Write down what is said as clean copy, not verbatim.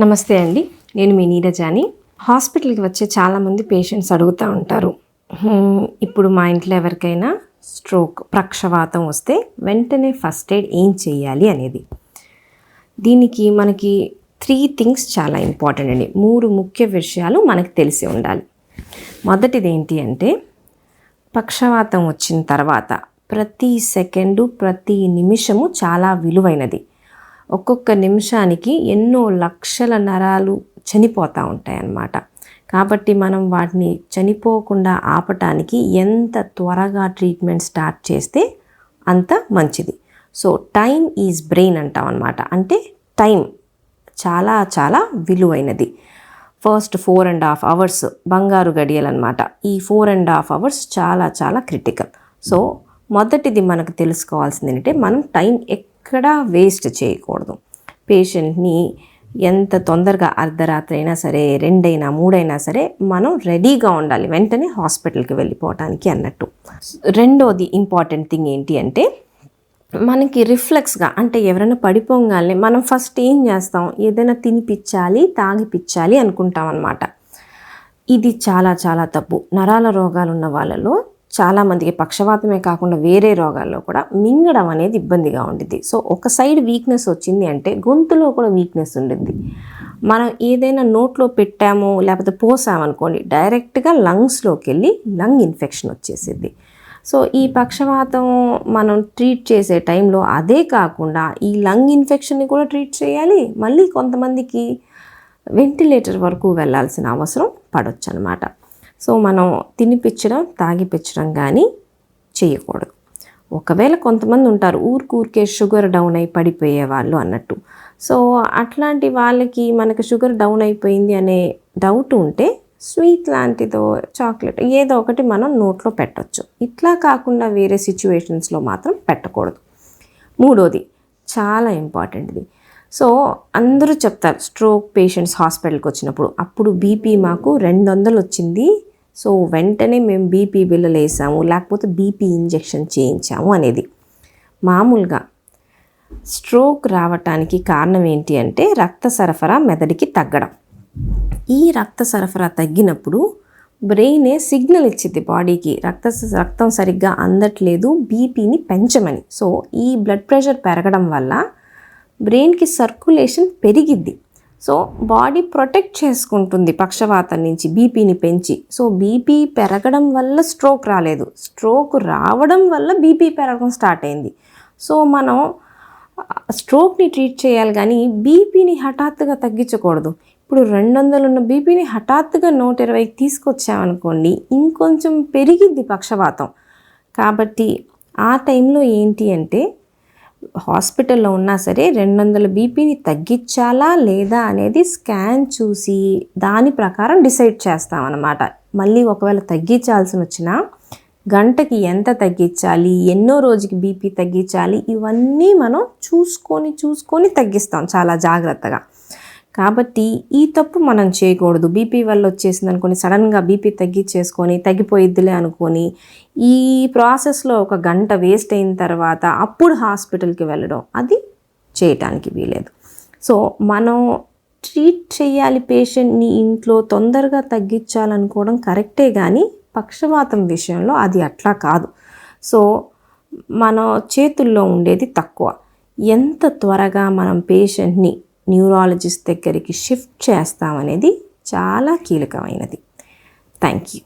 నమస్తే అండి, నేను మీ నీరజాని. హాస్పిటల్కి వచ్చే చాలామంది పేషెంట్స్ అడుగుతూ ఉంటారు, ఇప్పుడు మా ఇంట్లో ఎవరికైనా స్ట్రోక్, పక్షవాతం వస్తే వెంటనే ఫస్ట్ ఎయిడ్ ఏం చేయాలి అనేది. దీనికి మనకి 3 థింగ్స్ చాలా ఇంపార్టెంట్ అండి. 3 ముఖ్య విషయాలు మనకు తెలిసి ఉండాలి. మొదటిది ఏంటి అంటే, పక్షవాతం వచ్చిన తర్వాత ప్రతి సెకండు, ప్రతి నిమిషము చాలా విలువైనది. ఒక్కొక్క నిమిషానికి ఎన్నో లక్షల నరాలు చనిపోతూ ఉంటాయన్నమాట. కాబట్టి మనం వాటిని చనిపోకుండా ఆపటానికి ఎంత త్వరగా ట్రీట్మెంట్ స్టార్ట్ చేస్తే అంత మంచిది. సో టైం ఈజ్ బ్రెయిన్ అంటాం అన్నమాట. అంటే టైం చాలా చాలా విలువైనది. ఫస్ట్ 4.5 అవర్స్ బంగారు గడియలు అనమాట. ఈ 4.5 అవర్స్ చాలా చాలా క్రిటికల్. సో మొదటిది మనకు తెలుసుకోవాల్సింది ఏంటంటే, మనం టైం ఎక్కడా వేస్ట్ చేయకూడదు. పేషెంట్ని ఎంత తొందరగా, అర్ధరాత్రి అయినా సరే, 2 అయినా 3 అయినా సరే, మనం రెడీగా ఉండాలి వెంటనే హాస్పిటల్కి వెళ్ళిపోవటానికి అన్నట్టు. రెండోది ఇంపార్టెంట్ థింగ్ ఏంటి అంటే, మనకి రిఫ్లెక్స్గా, అంటే ఎవరైనా పడిపోగానే మనం ఫస్ట్ ఏం చేస్తాం, ఏదైనా తినిపించాలి, తాగిపించాలి అనుకుంటాం అన్నమాట. ఇది చాలా చాలా తప్పు. నరాల రోగాలు ఉన్న వాళ్ళలో చాలామందికి, పక్షవాతమే కాకుండా వేరే రోగాల్లో కూడా మింగడం అనేది ఇబ్బందిగా ఉండిద్ది. సో ఒక సైడ్ వీక్నెస్ వచ్చింది అంటే గొంతులో కూడా వీక్నెస్ ఉండిద్ది. మనం ఏదైనా నోట్లో పెట్టాము లేకపోతే పోసామనుకోండి, డైరెక్ట్గా లంగ్స్లోకి వెళ్ళి లంగ్ ఇన్ఫెక్షన్ వచ్చేసిద్ది. సో ఈ పక్షవాతం మనం ట్రీట్ చేసే టైంలో అదే కాకుండా ఈ లంగ్ ఇన్ఫెక్షన్ని కూడా ట్రీట్ చేయాలి. మళ్ళీ కొంతమందికి వెంటిలేటర్ వరకు వెళ్ళాల్సిన అవసరం పడవచ్చు అన్నమాట. సో మనం తినిపించడం, తాగిపించడం కానీ చేయకూడదు. ఒకవేళ కొంతమంది ఉంటారు ఊరికే షుగర్ డౌన్ అయి పడిపోయే వాళ్ళు అన్నట్టు. సో అట్లాంటి వాళ్ళకి మనకు షుగర్ డౌన్ అయిపోయింది అనే డౌట్ ఉంటే స్వీట్ లాంటిదో, చాక్లెట్ ఏదో ఒకటి మనం నోట్లో పెట్టచ్చు. ఇట్లా కాకుండా వేరే సిచ్యువేషన్స్లో మాత్రం పెట్టకూడదు. మూడోది చాలా ఇంపార్టెంట్ది. సో అందరూ చెప్తారు, స్ట్రోక్ పేషెంట్స్ హాస్పిటల్కి వచ్చినప్పుడు, అప్పుడు బీపీ మాకు 200 వచ్చింది, సో వెంటనే మేము బీపీ బిళ్ళలు వేసాము, లేకపోతే బీపీ ఇంజెక్షన్ చేయించాము అనేది. మామూలుగా స్ట్రోక్ రావటానికి కారణం ఏంటి అంటే, రక్త సరఫరా మెదడుకి తగ్గడం. ఈ రక్త సరఫరా తగ్గినప్పుడు బ్రెయినే సిగ్నల్ ఇచ్చింది బాడీకి, రక్తం సరిగ్గా అందట్లేదు, బీపీని పెంచమని. సో ఈ బ్లడ్ ప్రెషర్ పెరగడం వల్ల బ్రెయిన్కి సర్క్యులేషన్ పెరిగిద్ది. సో బాడీ ప్రొటెక్ట్ చేసుకుంటుంది పక్షవాతం నుంచి బీపీని పెంచి. సో బీపీ పెరగడం వల్ల స్ట్రోక్ రాలేదు, స్ట్రోక్ రావడం వల్ల బీపీ పెరగడం స్టార్ట్ అయింది. సో మనం స్ట్రోక్ని ట్రీట్ చేయాలి కానీ బీపీని హఠాత్తుగా తగ్గించకూడదు. ఇప్పుడు 200 ఉన్న బీపీని హఠాత్తుగా 120కి తీసుకొచ్చామనుకోండి, ఇంకొంచెం పెరిగిద్ది పక్షవాతం. కాబట్టి ఆ టైంలో ఏంటి అంటే, హాస్పిటల్లో ఉన్నా సరే 200 బీపీని తగ్గించాలా లేదా అనేది స్కాన్ చూసి దాని ప్రకారం డిసైడ్ చేస్తామన్నమాట. మళ్ళీ ఒకవేళ తగ్గించాల్సి వచ్చినా గంటకి ఎంత తగ్గించాలి, ఎన్నో రోజుకి బీపీ తగ్గించాలి, ఇవన్నీ మనం చూసుకొని తగ్గిస్తాం చాలా జాగ్రత్తగా. కాబట్టి ఈ తప్పు మనం చేయకూడదు. బీపీ వల్ల వచ్చేసింది అనుకొని సడన్గా బీపీ తగ్గించేసుకొని తగ్గిపోయిద్దిలే అనుకొని ఈ ప్రాసెస్లో 1 గంట వేస్ట్ అయిన తర్వాత అప్పుడు హాస్పిటల్కి వెళ్ళడం, అది చేయటానికి వీలేదు. సో మనం ట్రీట్ చేయాలి పేషెంట్ని, ఇంట్లో తొందరగా తగ్గించాలనుకోవడం కరెక్టే, కానీ పక్షవాతం విషయంలో అది అట్లా కాదు. సో మన చేతుల్లో ఉండేది తక్కువ. ఎంత త్వరగా మనం పేషెంట్ని న్యూరాలజిస్ట్ దగ్గరికి షిఫ్ట్ చేస్తామనేది చాలా కీలకమైనది. Thank you.